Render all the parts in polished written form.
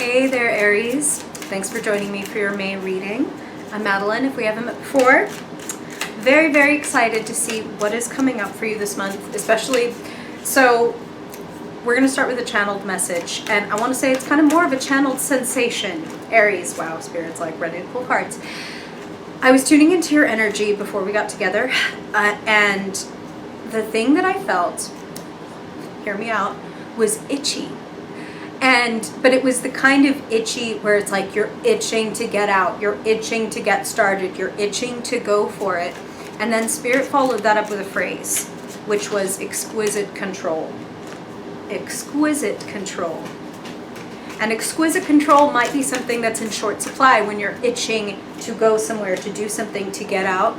Hey there, Aries. Thanks for joining me for your May reading. I'm Madeleine, if we haven't met before. Very, very excited to see what is coming up for you this month, especially. So we're going to start with a channeled message, and I want to say it's kind of more of a channeled sensation. Aries, wow, Spirit's like ready to pull cards. I was tuning into your energy before we got together, and the thing that I felt, hear me out, was itchy. But it was the kind of itchy where it's like you're itching to get out, you're itching to get started, you're itching to go for it. And then Spirit followed that up with a phrase, which was exquisite control. Exquisite control. And exquisite control might be something that's in short supply when you're itching to go somewhere, to do something, to get out.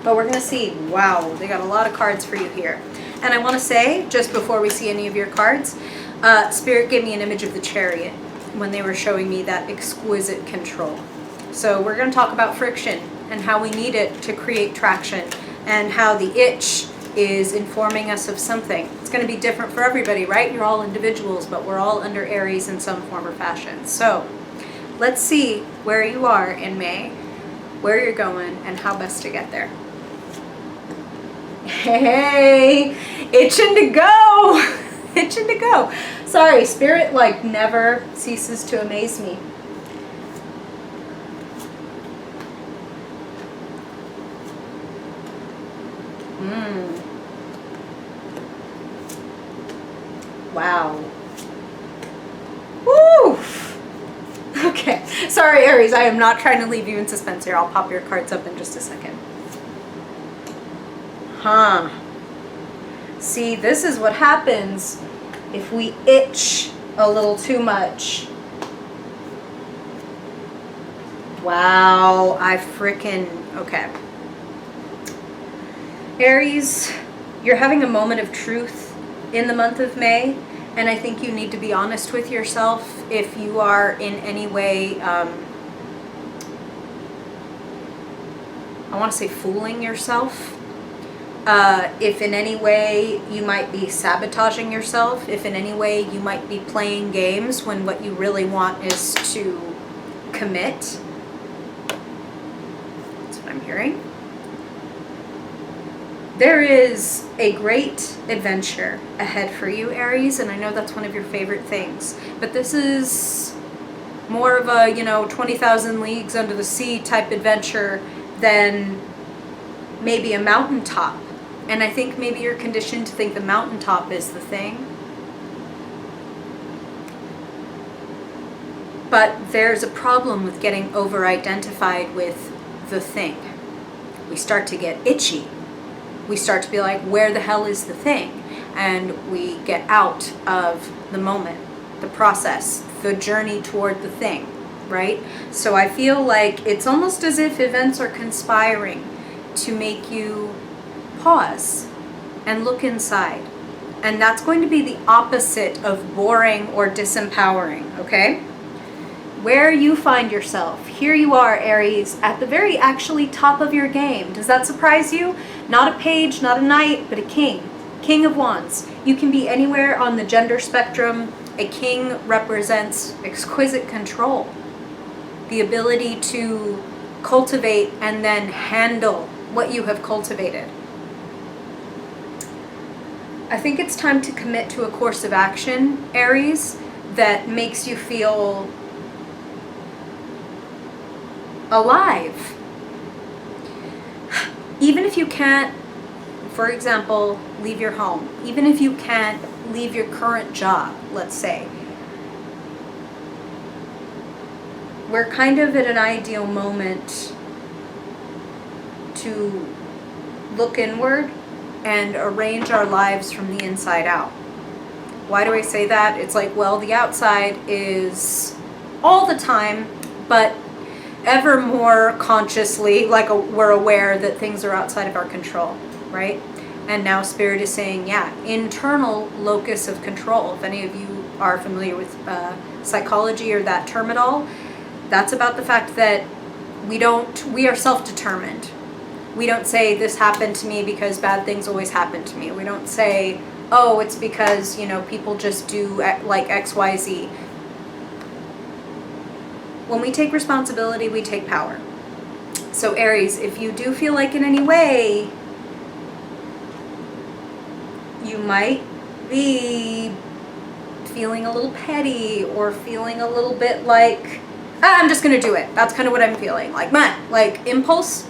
But we're going to see, wow, they got a lot of cards for you here. And I want to say, just before we see any of your cards, Spirit gave me an image of the Chariot when they were showing me that exquisite control. So we're going to talk about friction and how we need it to create traction, and how the itch is informing us of something. It's going to be different for everybody, right? You're all individuals, but we're all under Aries in some form or fashion. So let's see where you are in May, where you're going, and how best to get there. Hey, itching to go. Itching to go. Sorry, Spirit like never ceases to amaze me. Wow. Woo! Okay. Sorry, Aries, I am not trying to leave you in suspense here. I'll pop your cards up in just a second. Huh. See, this is what happens if we itch a little too much. Wow, I frickin', okay. Aries, you're having a moment of truth in the month of May, and I think you need to be honest with yourself if you are in any way, I want to say fooling yourself. If in any way you might be sabotaging yourself, if in any way you might be playing games when what you really want is to commit. That's what I'm hearing. There is a great adventure ahead for you, Aries, and I know that's one of your favorite things. But this is more of a, 20,000 leagues under the sea type adventure than maybe a mountaintop. And I think maybe you're conditioned to think the mountaintop is the thing. But there's a problem with getting over-identified with the thing. We start to get itchy. We start to be like, where the hell is the thing? And we get out of the moment, the process, the journey toward the thing, right? So I feel like it's almost as if events are conspiring to make you pause and look inside. And that's going to be the opposite of boring or disempowering, okay? Where you find yourself, here you are, Aries, at the very actually top of your game. Does that surprise you? Not a page, not a knight, but a king. King of Wands. You can be anywhere on the gender spectrum. A king represents exquisite control. The ability to cultivate and then handle what you have cultivated. I think it's time to commit to a course of action, Aries, that makes you feel alive. Even if you can't, for example, leave your home, even if you can't leave your current job, let's say, we're kind of at an ideal moment to look inward and arrange our lives from the inside out. Why do I say that? It's like, well, the outside is all the time, but ever more consciously, like we're aware that things are outside of our control, right? And now Spirit is saying, yeah, internal locus of control. If any of you are familiar with psychology or that term at all, that's about the fact that we are self-determined. We don't say this happened to me because bad things always happen to me. We don't say, oh, it's because, people just do like XYZ. When we take responsibility, we take power. So Aries, if you do feel like in any way you might be feeling a little petty or feeling a little bit like, I'm just going to do it. That's kind of what I'm feeling. Like, man, like impulse,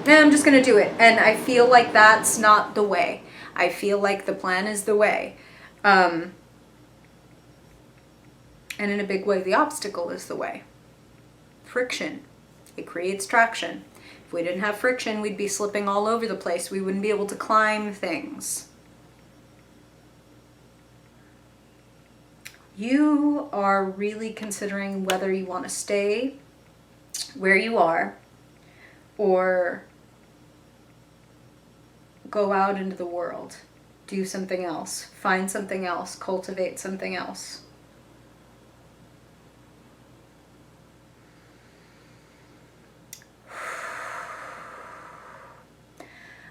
I'm just going to do it. And I feel like that's not the way. I feel like the plan is the way. And in a big way, the obstacle is the way. Friction. It creates traction. If we didn't have friction, we'd be slipping all over the place. We wouldn't be able to climb things. You are really considering whether you want to stay where you are or go out into the world, do something else, find something else, cultivate something else.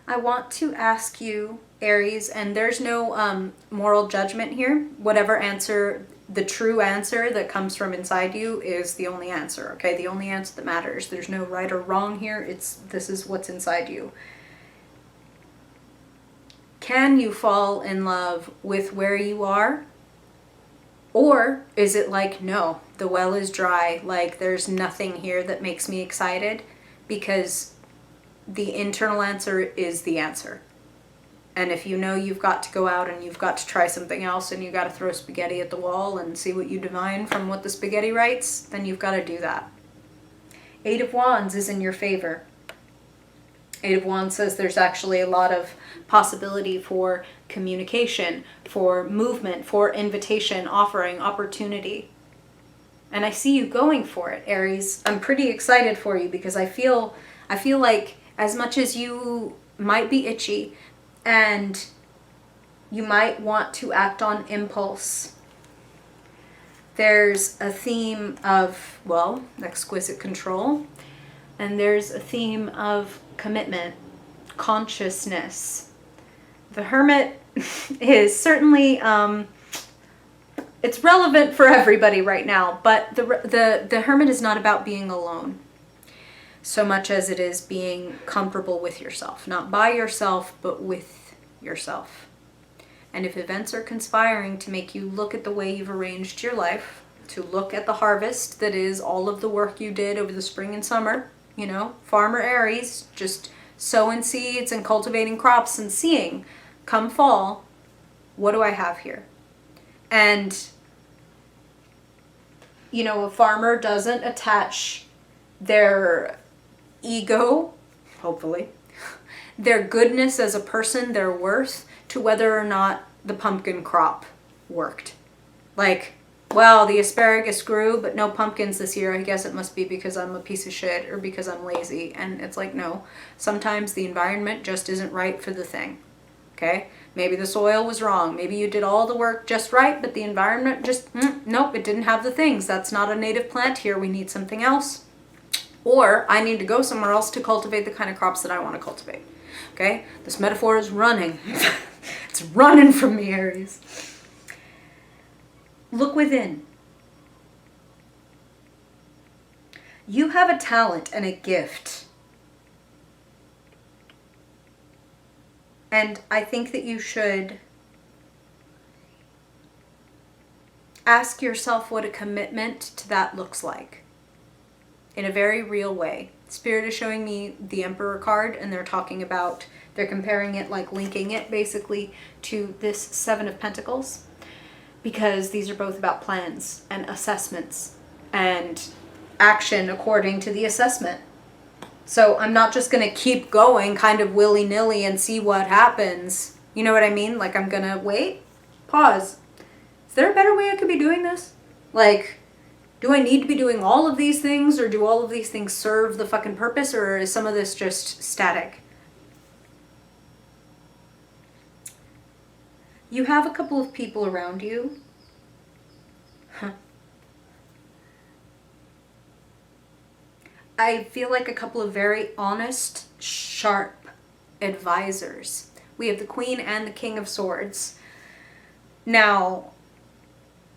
I want to ask you, Aries, and there's no moral judgment here. Whatever answer, the true answer that comes from inside you is the only answer, okay? The only answer that matters. There's no right or wrong here. This is what's inside you. Can you fall in love with where you are? Or is it like, no, the well is dry, like there's nothing here that makes me excited? Because the internal answer is the answer. And if you know you've got to go out and you've got to try something else and you've got to throw spaghetti at the wall and see what you divine from what the spaghetti writes, then you've got to do that. 8 of Wands is in your favor. 8 of Wands says there's actually a lot of possibility for communication, for movement, for invitation, offering, opportunity. And I see you going for it, Aries. I'm pretty excited for you because I feel like as much as you might be itchy and you might want to act on impulse, there's a theme of, well, exquisite control, and there's a theme of commitment, consciousness. The Hermit is certainly, it's relevant for everybody right now, but the Hermit is not about being alone so much as it is being comfortable with yourself, not by yourself, but with yourself. And if events are conspiring to make you look at the way you've arranged your life, to look at the harvest that is all of the work you did over the spring and summer, you know, Farmer Aries, just sowing seeds and cultivating crops and seeing, come fall, what do I have here? And, you know, a farmer doesn't attach their ego, hopefully, their goodness as a person, their worth, to whether or not the pumpkin crop worked. Like, well, the asparagus grew, but no pumpkins this year. I guess it must be because I'm a piece of shit or because I'm lazy. And it's like, no, sometimes the environment just isn't right for the thing. Okay? Maybe the soil was wrong. Maybe you did all the work just right, but the environment just, nope, it didn't have the things. That's not a native plant here. We need something else. Or I need to go somewhere else to cultivate the kind of crops that I want to cultivate. Okay? This metaphor is running. It's running from me, Aries. Look within. You have a talent and a gift. And I think that you should ask yourself what a commitment to that looks like in a very real way. Spirit is showing me the Emperor card, and they're talking about, they're comparing it, like linking it basically to this 7 of Pentacles, because these are both about plans and assessments and action according to the assessment. So I'm not just going to keep going kind of willy-nilly and see what happens. You know what I mean? Like, I'm going to wait, pause. Is there a better way I could be doing this? Like, do I need to be doing all of these things, or do all of these things serve the fucking purpose, or is some of this just static? You have a couple of people around you. I feel like a couple of very honest, sharp advisors. We have the Queen and the King of Swords. Now,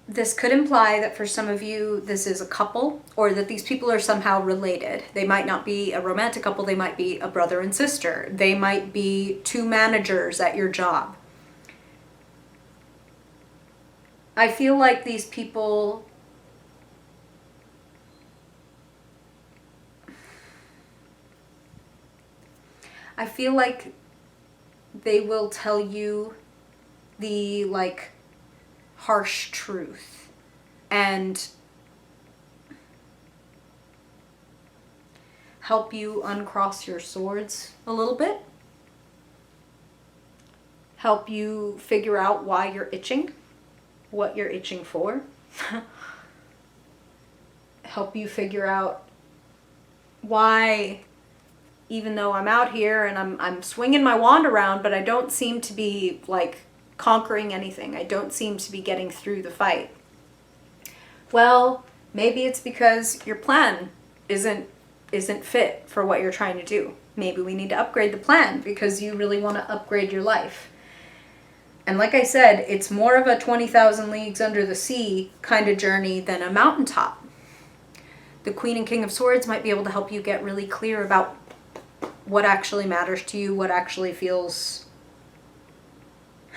this could imply that for some of you, this is a couple, or that these people are somehow related. They might not be a romantic couple. They might be a brother and sister. They might be two managers at your job. I feel like these people they will tell you the like harsh truth and help you uncross your swords a little bit. Help you figure out why you're itching, what you're itching for. Help you figure out why, even though I'm out here and I'm swinging my wand around, but I don't seem to be like conquering anything. I don't seem to be getting through the fight. Well, maybe it's because your plan isn't fit for what you're trying to do. Maybe we need to upgrade the plan because you really want to upgrade your life. And like I said, it's more of a 20,000 leagues under the sea kind of journey than a mountaintop. The Queen and King of Swords might be able to help you get really clear about what actually matters to you, what actually feels,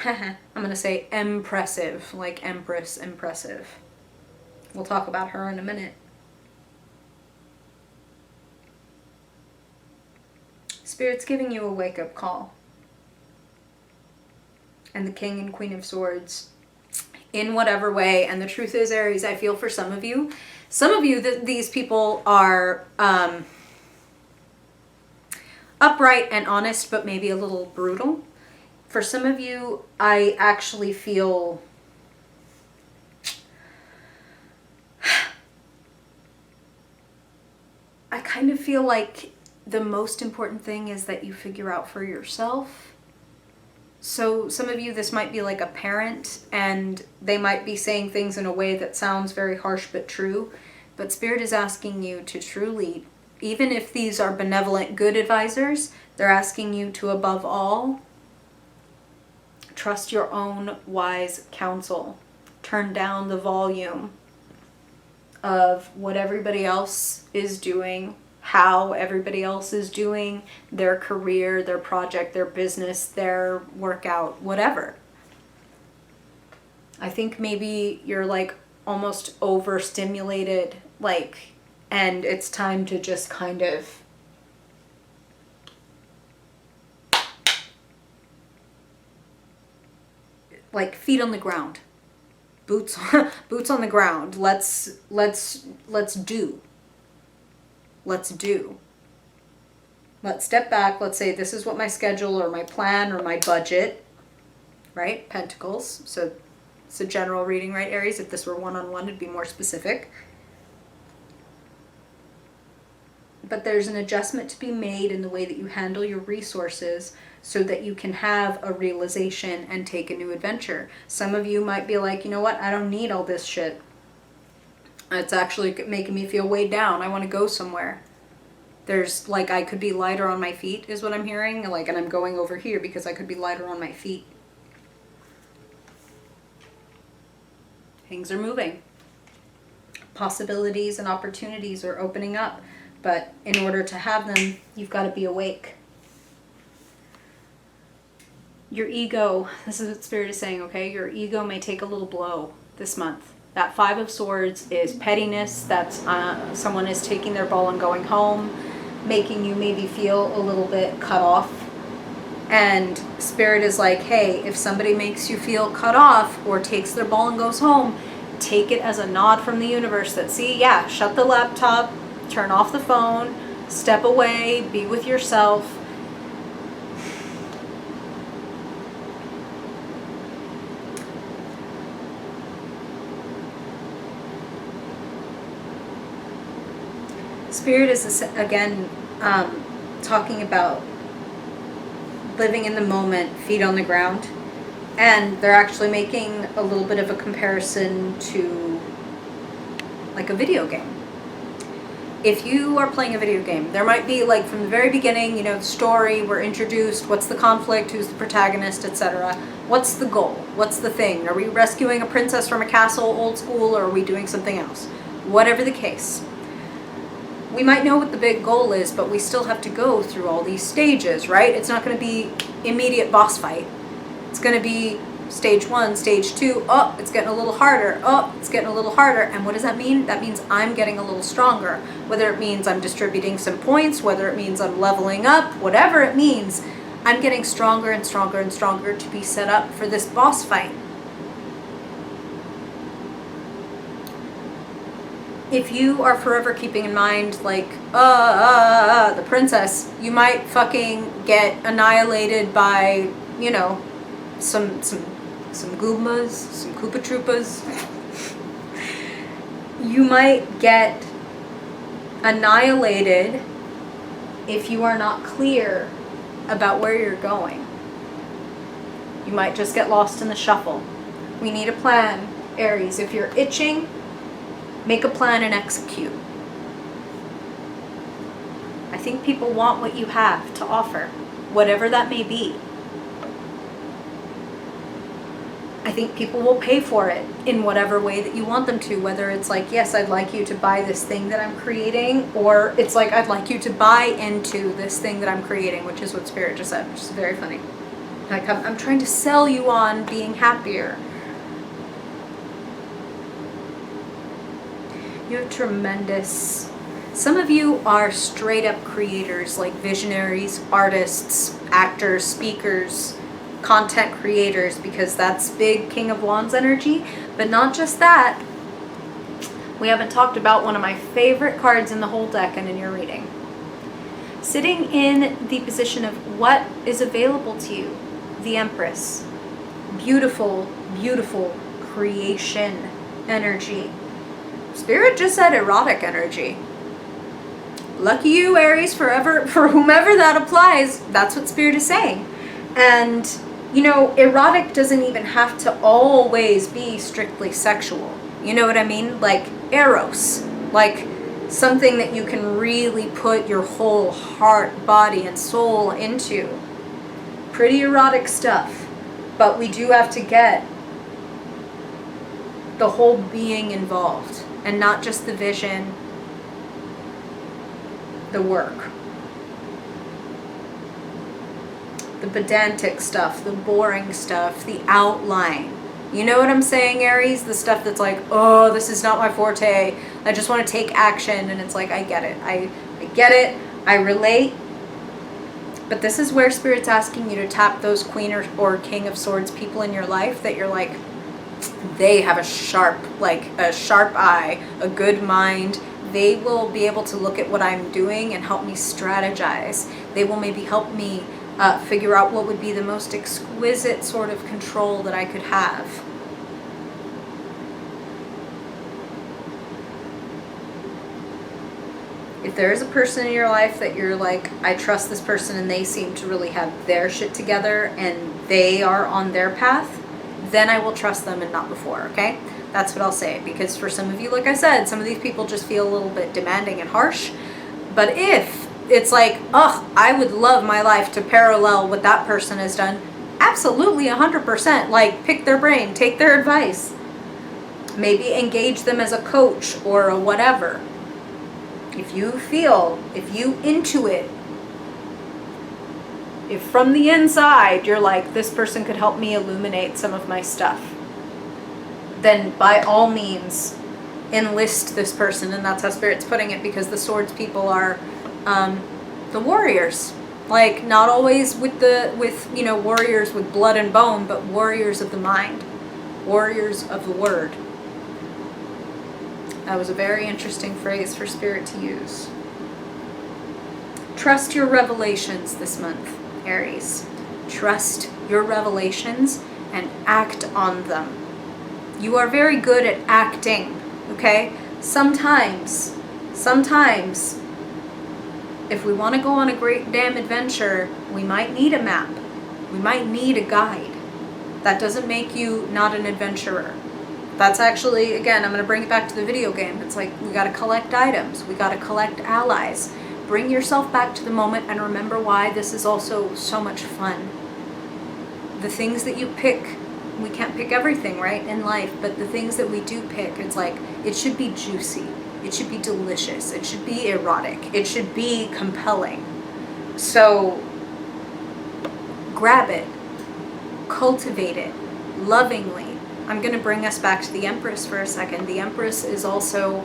I'm going to say impressive, like Empress, impressive. We'll talk about her in a minute. Spirit's giving you a wake-up call. And the King and Queen of Swords, in whatever way, and the truth is, Aries, I feel for some of you, these people are upright and honest, but maybe a little brutal. For some of you, I actually feel I kind of feel like the most important thing is that you figure out for yourself. So some of you, this might be like a parent, and they might be saying things in a way that sounds very harsh but true. But Spirit is asking you to truly, even if these are benevolent, good advisors, they're asking you to, above all, trust your own wise counsel. Turn down the volume of what everybody else is doing, how everybody else is doing their career, their project, their business, their workout, whatever. I think maybe you're like almost overstimulated, like, and it's time to just kind of like feet on the ground, boots on the ground. Let's do. Let's step back. Let's say this is what my schedule or my plan or my budget, right? Pentacles. So it's a general reading, right, Aries? If this were one-on-one, it'd be more specific. But there's an adjustment to be made in the way that you handle your resources so that you can have a realization and take a new adventure. Some of you might be like, you know what? I don't need all this shit. It's actually making me feel weighed down. I want to go somewhere. There's like, I could be lighter on my feet is what I'm hearing. Like, and I'm going over here because I could be lighter on my feet. Things are moving. Possibilities and opportunities are opening up. But in order to have them, you've got to be awake. Your ego, this is what Spirit is saying, okay? Your ego may take a little blow this month. That Five of Swords is pettiness. That's someone is taking their ball and going home, making you maybe feel a little bit cut off. And Spirit is like, hey, if somebody makes you feel cut off or takes their ball and goes home, take it as a nod from the universe that, see, yeah, shut the laptop, turn off the phone, step away, be with yourself. Spirit is, again, talking about living in the moment, feet on the ground. And they're actually making a little bit of a comparison to like a video game. if you are playing a video game, there might be like from the very beginning, you know, the story, we're introduced, what's the conflict, who's the protagonist, etc. What's the goal? What's the thing? Are we rescuing a princess from a castle, old school, or are we doing something else? Whatever the case. We might know what the big goal is, but we still have to go through all these stages, right? It's not going to be immediate boss fight. It's going to be stage 1, stage 2, oh, it's getting a little harder, oh, it's getting a little harder. And what does that mean? That means I'm getting a little stronger. Whether it means I'm distributing some points, whether it means I'm leveling up, whatever it means, I'm getting stronger and stronger and stronger to be set up for this boss fight. If you are forever keeping in mind, like, the princess, you might fucking get annihilated by, you know, some Goombas, some Koopa Troopas. You might get annihilated if you are not clear about where you're going. You might just get lost in the shuffle. We need a plan, Aries. If you're itching, make a plan and execute. I think people want what you have to offer, whatever that may be. I think people will pay for it in whatever way that you want them to, whether it's like, yes, I'd like you to buy this thing that I'm creating, or it's like, I'd like you to buy into this thing that I'm creating, which is what Spirit just said, which is very funny. Like, I'm trying to sell you on being happier. You have tremendous... Some of you are straight up creators, like visionaries, artists, actors, speakers, content creators, because that's big King of Wands energy. But not just that. We haven't talked about one of my favorite cards in the whole deck and in your reading. Sitting in the position of what is available to you, the Empress. Beautiful, beautiful creation energy. Spirit just said erotic energy. Lucky you, Aries, for whomever that applies. That's what Spirit is saying. And, you know, erotic doesn't even have to always be strictly sexual. You know what I mean? Like eros. Like something that you can really put your whole heart, body, and soul into. Pretty erotic stuff. But we do have to get the whole being involved. And not just the vision, the work. The pedantic stuff, the boring stuff, the outline. You know what I'm saying, Aries? The stuff that's like, oh, this is not my forte. I just want to take action. And it's like, I get it. I get it. I relate. But this is where Spirit's asking you to tap those Queen or King of Swords people in your life that you're like, they have a sharp eye, a good mind. They will be able to look at what I'm doing and help me strategize. They will maybe help me figure out what would be the most exquisite sort of control that I could have. If there is a person in your life that you're like, I trust this person and they seem to really have their shit together and they are on their path, then I will trust them and not before, okay? That's what I'll say. Because for some of you, like I said, some of these people just feel a little bit demanding and harsh. But if it's like, ugh, I would love my life to parallel what that person has done, absolutely 100%. Like, pick their brain, take their advice. Maybe engage them as a coach or a whatever. If you feel, if you intuit, if from the inside you're like, this person could help me illuminate some of my stuff, then by all means enlist this person. And that's how Spirit's putting it, because the swords people are the warriors. Like, not always with you know, warriors with blood and bone, but warriors of the mind, warriors of the word. That was a very interesting phrase for Spirit to use. Trust your revelations this month, Aries. Trust your revelations and act on them. You are very good at acting, okay? Sometimes, if we want to go on a great damn adventure, we might need a map. We might need a guide. That doesn't make you not an adventurer. That's actually, again, I'm going to bring it back to the video game. It's like, we got to collect items. We got to collect allies. Bring yourself back to the moment and remember why this is also so much fun. The things that you pick, we can't pick everything, right, in life, but the things that we do pick, it's like, it should be juicy. It should be delicious. It should be erotic. It should be compelling. So grab it. Cultivate it lovingly. I'm going to bring us back to the Empress for a second. The Empress is also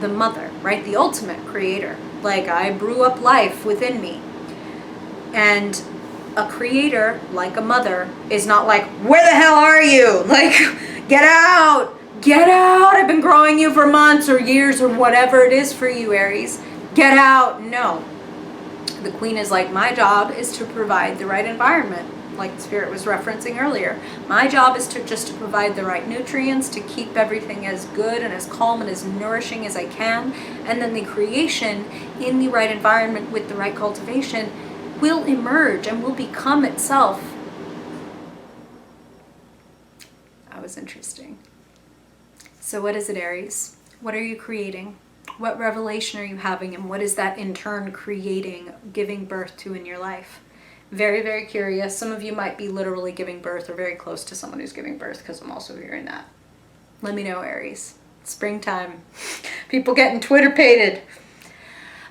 the mother, right? The ultimate creator. Like, I brew up life within me. And a creator, like a mother, is not like, where the hell are you? Like, get out! Get out! I've been growing you for months or years or whatever it is for you, Aries. Get out! No. The Queen is like, my job is to provide the right environment, like Spirit was referencing earlier. My job is to provide the right nutrients, to keep everything as good and as calm and as nourishing as I can. And then the creation in the right environment with the right cultivation will emerge and will become itself. That was interesting. So what is it, Aries? What are you creating? What revelation are you having? And what is that in turn creating, giving birth to in your life? Very, very curious. Some of you might be literally giving birth or very close to someone who's giving birth, because I'm also hearing that. Let me know, Aries. Springtime. People getting Twitter-pated.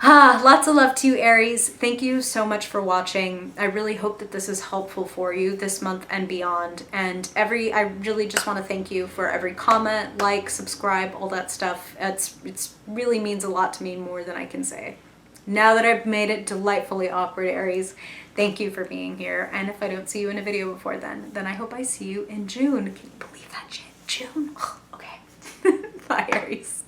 Lots of love to you, Aries. Thank you so much for watching. I really hope that this is helpful for you this month and beyond. And I really just want to thank you for every comment, like, subscribe, all that stuff. It's really means a lot to me, more than I can say. Now that I've made it delightfully awkward, Aries, thank you for being here. And if I don't see you in a video before then I hope I see you in June. Can you believe that shit? June? Okay. Bye, Aries.